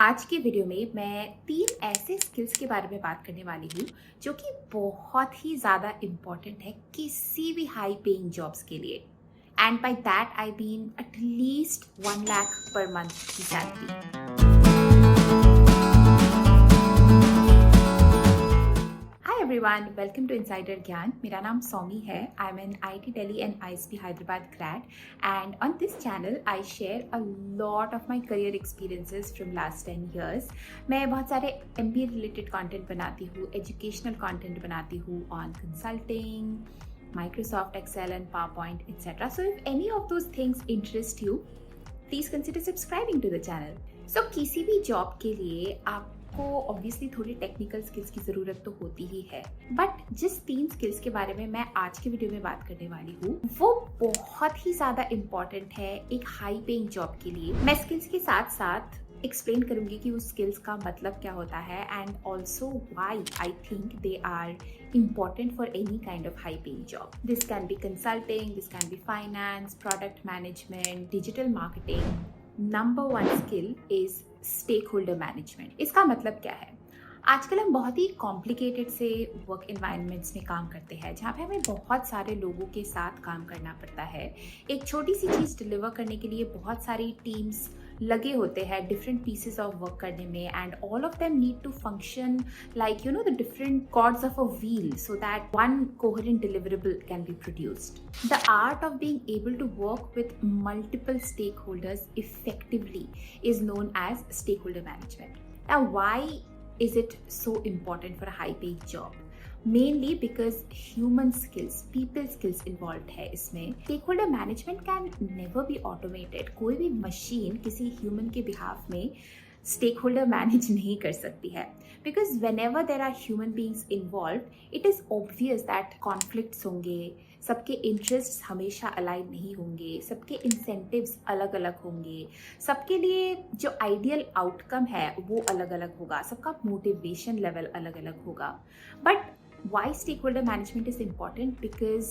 आज की वीडियो में मैं 3 ऐसे स्किल्स के बारे में बात करने वाली हूँ जो कि बहुत ही ज़्यादा इम्पॉर्टेंट है किसी भी हाई पेइंग जॉब्स के लिए। And by that I mean at least 1 lakh पर मंथ की salary. Hi everyone, welcome to insider Gyan. मेरा नाम सौमी है। I am an IIT Delhi and ISB Hyderabad grad, and on this channel I share a lot of my career experiences from last 10 years। मैं बहुत सारे MBA related content बनाती हूँ, educational content बनाती हूँ on consulting, Microsoft Excel and PowerPoint, etc. So if any of those things interest you, please consider subscribing to the channel. So किसी भी job के लिए आपको ऑब्वियसली थोड़ी टेक्निकल स्किल्स की ज़रूरत तो होती ही है, बट जिस 3 स्किल्स के बारे में मैं आज की वीडियो में बात करने वाली हूँ वो बहुत ही ज़्यादा इम्पॉर्टेंट है एक हाई पेइंग जॉब के लिए। मैं स्किल्स के साथ साथ एक्सप्लेन करूंगी कि उस स्किल्स का मतलब क्या होता है and also why I think they are important for any kind of high paying job. This can be consulting, this can be finance, product management, digital marketing. Number one skill is stakeholder management. इसका मतलब क्या है? आजकल हम बहुत ही complicated से work environments में काम करते हैं जहाँ पे हमें बहुत सारे लोगों के साथ काम करना पड़ता है। एक छोटी सी चीज़ डिलीवर करने के लिए बहुत सारी टीम्स लगे होते हैं डिफरेंट पीसेस ऑफ वर्क करने में, and all of them need to function like the different cords of a wheel so that one coherent deliverable can be produced. The art of being able to work with multiple stakeholders effectively is known as stakeholder management. Now why is it so important for a high paid job? Mainly because human skills, people skills involved है इसमें। Stakeholder management can never be automated. कोई भी machine किसी human के behalf में stakeholder manage नहीं कर सकती है, because whenever there are human beings involved, it is obvious that conflicts होंगे, सबके इंटरेस्ट्स हमेशा अलाइन नहीं होंगे, सबके इंसेंटिव्स अलग अलग होंगे, सबके लिए जो आइडियल आउटकम है वो अलग अलग होगा, सबका मोटिवेशन लेवल अलग अलग होगा। But why stakeholder management is important? Because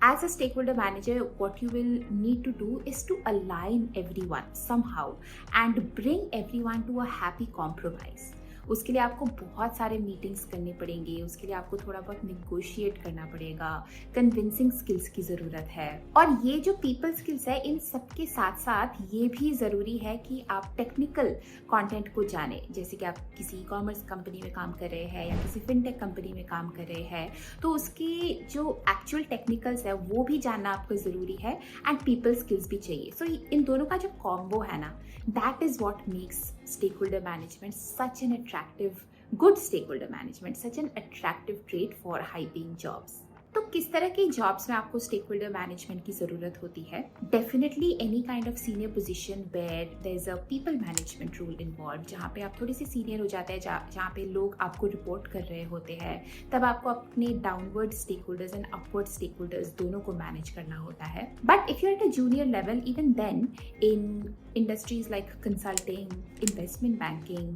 as a stakeholder manager, what you will need to do is to align everyone somehow and bring everyone to a happy compromise. उसके लिए आपको बहुत सारे meetings करने पड़ेंगे, उसके लिए आपको थोड़ा बहुत निगोशिएट करना पड़ेगा, कन्विंसिंग स्किल्स की ज़रूरत है। और ये जो पीपल स्किल्स है इन सब के साथ साथ ये भी ज़रूरी है कि आप टेक्निकल कंटेंट को जाने। जैसे कि आप किसी कॉमर्स कंपनी में काम कर रहे हैं या किसी फिनटेक कंपनी में काम कर रहे हैं, तो उसकी जो एक्चुअल टेक्निकल्स है वो भी जानना आपको ज़रूरी है, एंड पीपल स्किल्स भी चाहिए। सो इन दोनों का जो कॉम्बो है ना, that is what makes stakeholder management such an attractive, good stakeholder management, such an attractive trait for high paying jobs. तो किस तरह की जॉब्स में आपको स्टेक होल्डर मैनेजमेंट की ज़रूरत होती है? Definitely any kind of senior position where there is a people management role involve, जहाँ पे आप थोड़े से सीनियर हो जाते हैं, जहाँ पे लोग आपको रिपोर्ट कर रहे होते हैं, तब आपको अपने downward stakeholders and upward stakeholders दोनों को मैनेज करना होता है। But if you are at a junior level, even then in industries like consulting, investment banking,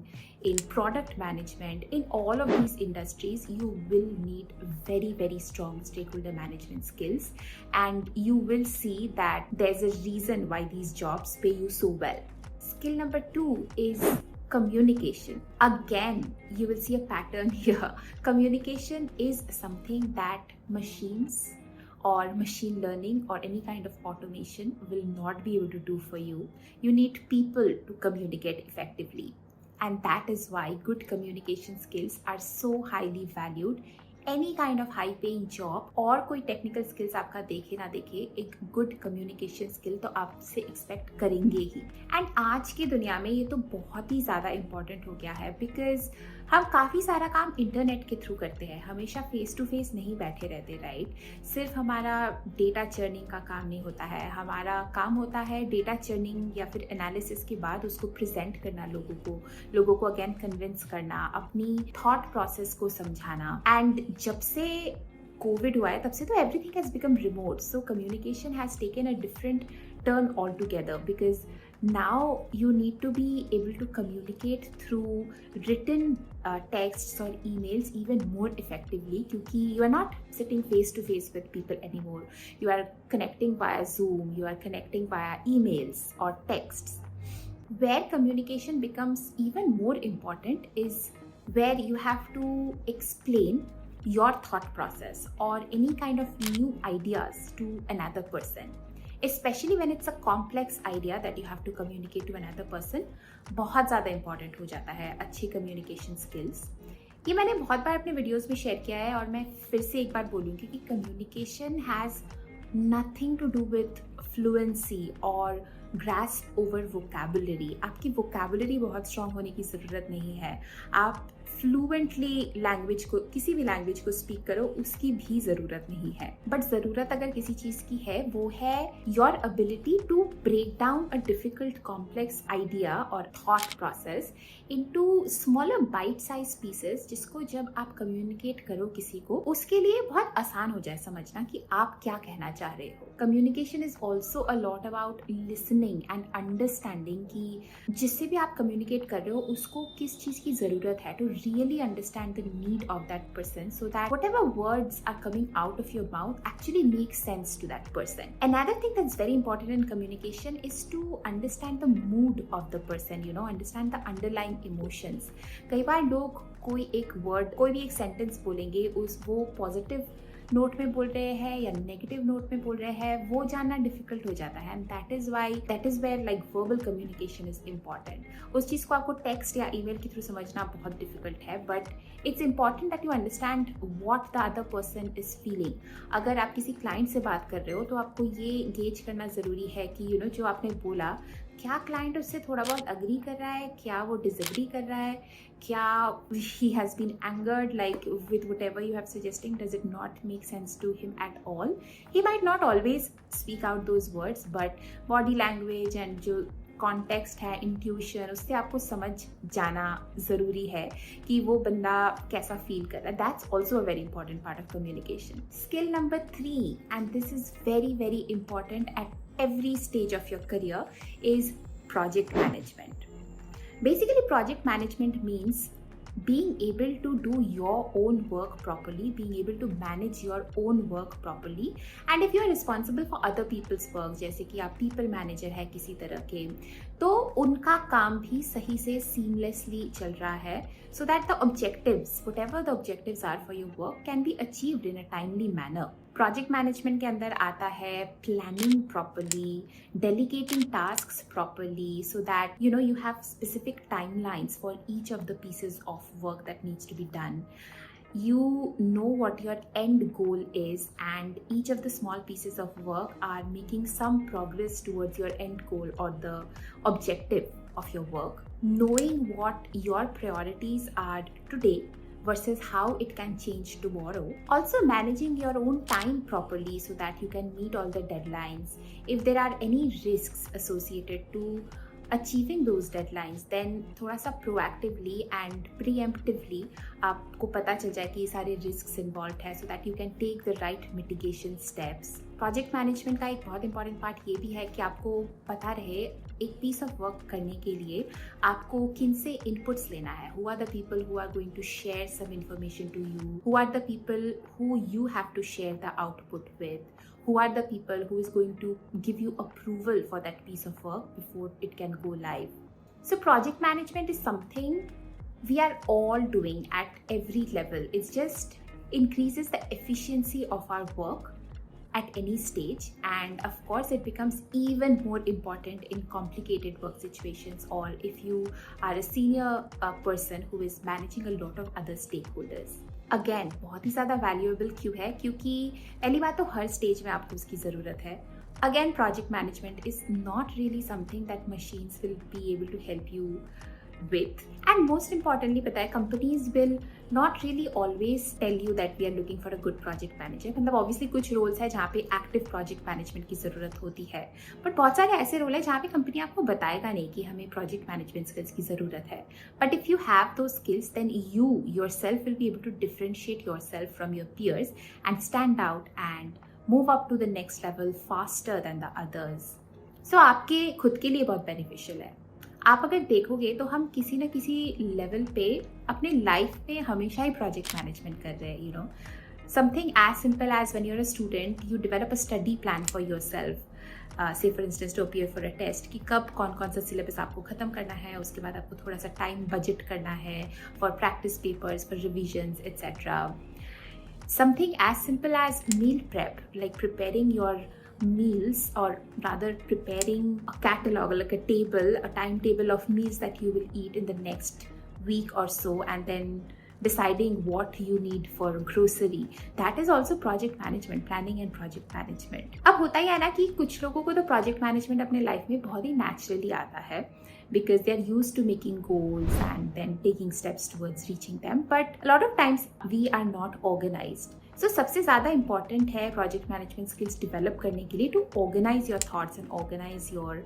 in product management, in all of these industries, you will need very, very strong stakeholder management skills, and you will see that there's a reason why these jobs pay you so well. Skill number 2 is communication. Again, you will see a pattern here. Communication is something that machines or machine learning or any kind of automation will not be able to do for you. You need people to communicate effectively. And that is why good communication skills are so highly valued. Any kind of high paying job और कोई technical skills आपका देखे ना देखे, एक good communication skill तो आपसे expect करेंगे ही। एंड आज की दुनिया में ये तो बहुत ही ज़्यादा इम्पॉर्टेंट हो गया है, बिकॉज हम काफ़ी सारा काम इंटरनेट के थ्रू करते हैं, हमेशा फेस टू फेस नहीं बैठे रहते, राइट? सिर्फ हमारा डेटा चर्निंग का काम नहीं होता है, हमारा काम होता है डेटा चर्निंग या फिर एनालिसिस के बाद उसको प्रेजेंट करना लोगों को अगेन कन्विंस करना, अपनी थॉट प्रोसेस को समझाना। एंड जब से कोविड हुआ है तब से तो everything has become remote, so communication has taken a different turn all together, because now you need to be able to communicate through written texts or emails even more effectively, क्योंकि you are not sitting face to face with people anymore. You are connecting via Zoom, you are connecting via emails or texts. Where communication becomes even more important is where you have to explain your thought process or any kind of new ideas to another person, especially when it's a complex idea that you have to communicate to another person. बहुत ज़्यादा important हो जाता है अच्छी communication skills. ये मैंने बहुत बार अपने वीडियोस में शेयर किया है और मैं फिर से एक बार बोलूँगी कि communication has nothing to do with fluency or grasp over vocabulary. आपकी vocabulary बहुत strong होने की ज़रूरत नहीं है. आप फ्लुएंटली लैंग्वेज को, किसी भी लैंग्वेज को स्पीक करो, उसकी भी ज़रूरत नहीं है. बट ज़रूरत अगर किसी चीज़ की है वो है your ability to break down a difficult complex idea और thought process into smaller bite size pieces, जिसको जब आप कम्युनिकेट करो किसी को, उसके लिए बहुत आसान हो जाए समझना कि आप क्या कहना चाह रहे हो. Communication is also a lot about listening and understanding कि जिससे भी आप कम्युनिकेट कर रहे हो उसको किस चीज़ की ज़रूरत है, to really understand the need of that person so that whatever words are coming out of your mouth actually make sense to that person. Another thing that's very important in communication is to understand the mood of the person, understand the underlying emotions. कई बार लोग कोई एक word, कोई भी एक sentence बोलेंगे, वो positive note में बोल रहे हैं या नेगेटिव नोट में बोल रहे हैं, वो जानना डिफिकल्ट हो जाता है. And that is where like verbal communication is important. उस चीज़ को आपको टेक्स्ट या ईमेल के थ्रू समझना बहुत डिफिकल्ट है, but it's important that you understand what the other person is feeling. अगर आप किसी क्लाइंट से बात कर रहे हो तो आपको ये गेज करना ज़रूरी है कि जो आपने बोला, क्या क्लाइंट उससे थोड़ा बहुत अग्री कर रहा है, क्या वो डिसएग्री कर रहा है, क्या he has been angered like with whatever you have suggesting, does it not make sense to him at all. He might not always speak out those words, but body language and जो context है, intuition, उससे आपको समझ जाना ज़रूरी है कि वो बंदा कैसा फील कर रहा है. That's also a very important part of communication. Skill number 3, and this is very very important at every stage of your career, is project management. Basically, project management means being able to do your own work properly, being able to manage your own work properly. And if you are responsible for other people's work, जैसे कि आप people manager है किसी तरह के, तो उनका काम भी सही से seamlessly चल रहा है, so that the objectives, whatever the objectives are for your work, can be achieved in a timely manner. Project management के अंदर आता है planning properly, delegating tasks properly, so that you have specific timelines for each of the pieces of work that needs to be done. You know what your end goal is, and each of the small pieces of work are making some progress towards your end goal or the objective of your work. Knowing what your priorities are today versus how it can change tomorrow. Also managing your own time properly so that you can meet all the deadlines. If there are any risks associated to achieving those deadlines, then थोड़ा सा proactively and preemptively आपको पता चल जाए कि ये सारे risks involved है, so that you can take the right mitigation steps. Project management का एक बहुत इंपॉर्टेंट पार्ट ये भी है कि आपको पता रहे एक पीस ऑफ वर्क करने के लिए आपको किन से इनपुट्स लेना है. Who are the people who are going to share some information to you, who are the people who you have to share the output with, who are the people who is going to give you approval for that piece of work before it can go live. So project management is something we are all doing at every level. It just increases the efficiency of our work at any stage, and of course it becomes even more important in complicated work situations, or if you are a senior person who is managing a lot of other stakeholders. Again बहुत ही ज़्यादा valuable क्यों है, क्योंकि पहली बात तो हर stage में आपको उसकी ज़रूरत है. Again project management is not really something that machines will be able to help you with. And most importantly, पता है companies will not really always tell you that we are looking for a good project manager. मतलब obviously कुछ roles है जहाँ पे active project management की ज़रूरत होती है, but बहुत सारे ऐसे रोल है जहाँ पे कंपनी आपको बताएगा नहीं कि हमें project management skills की ज़रूरत है. But if you have those skills, then you yourself will be able to differentiate yourself from your peers and stand out and move up to the next level faster than the others. So आपके खुद के लिए बहुत beneficial है. आप अगर देखोगे तो हम किसी न किसी लेवल पे अपने लाइफ में हमेशा ही प्रोजेक्ट मैनेजमेंट कर रहे हैं. Something as simple as when you are a student, you develop a study plan for yourself. Say for instance to appear for a test कि कब कौन कौन सा सिलेबस आपको ख़त्म करना है, उसके बाद आपको थोड़ा सा टाइम बजट करना है for practice papers, for revisions etcetera. Something as simple as meal prep, like preparing your meals, or rather preparing a catalog, like a table, a timetable of meals that you will eat in the next week or so, and then deciding what you need for grocery. That is also project management, planning and project management. अब होता ही है ना कि कुछ लोगों को तो project management अपने life में बहुत ही naturally आता है because they are used to making goals and then taking steps towards reaching them. But a lot of times we are not organized. So सबसे ज़्यादा important है project management skills develop करने के लिए to organize your thoughts and organize your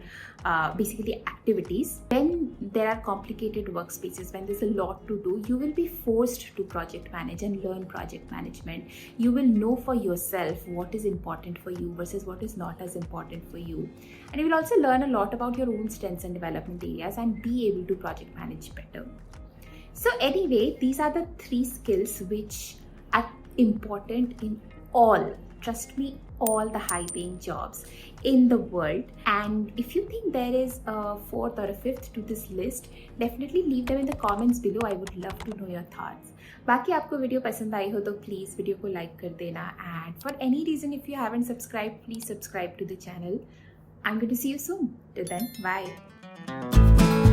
basically activities. When there are complicated workspaces, when there's a lot to do, you will be forced to project manage and learn project management. You will know for yourself what is important for you versus what is not as important for you. And you will also learn a lot about your own strengths and development areas and be able to project manage better. So anyway, these are the 3 skills which are important in all, trust me, all the high paying jobs in the world. And if you think there is a 4th or a 5th to this list, definitely leave them in the comments below. I would love to know your thoughts. बाकी आपको video पसंद आई हो तो please video को like कर देना, and for any reason if you haven't subscribed, please subscribe to the channel. I'm going to see you soon. Till then, bye.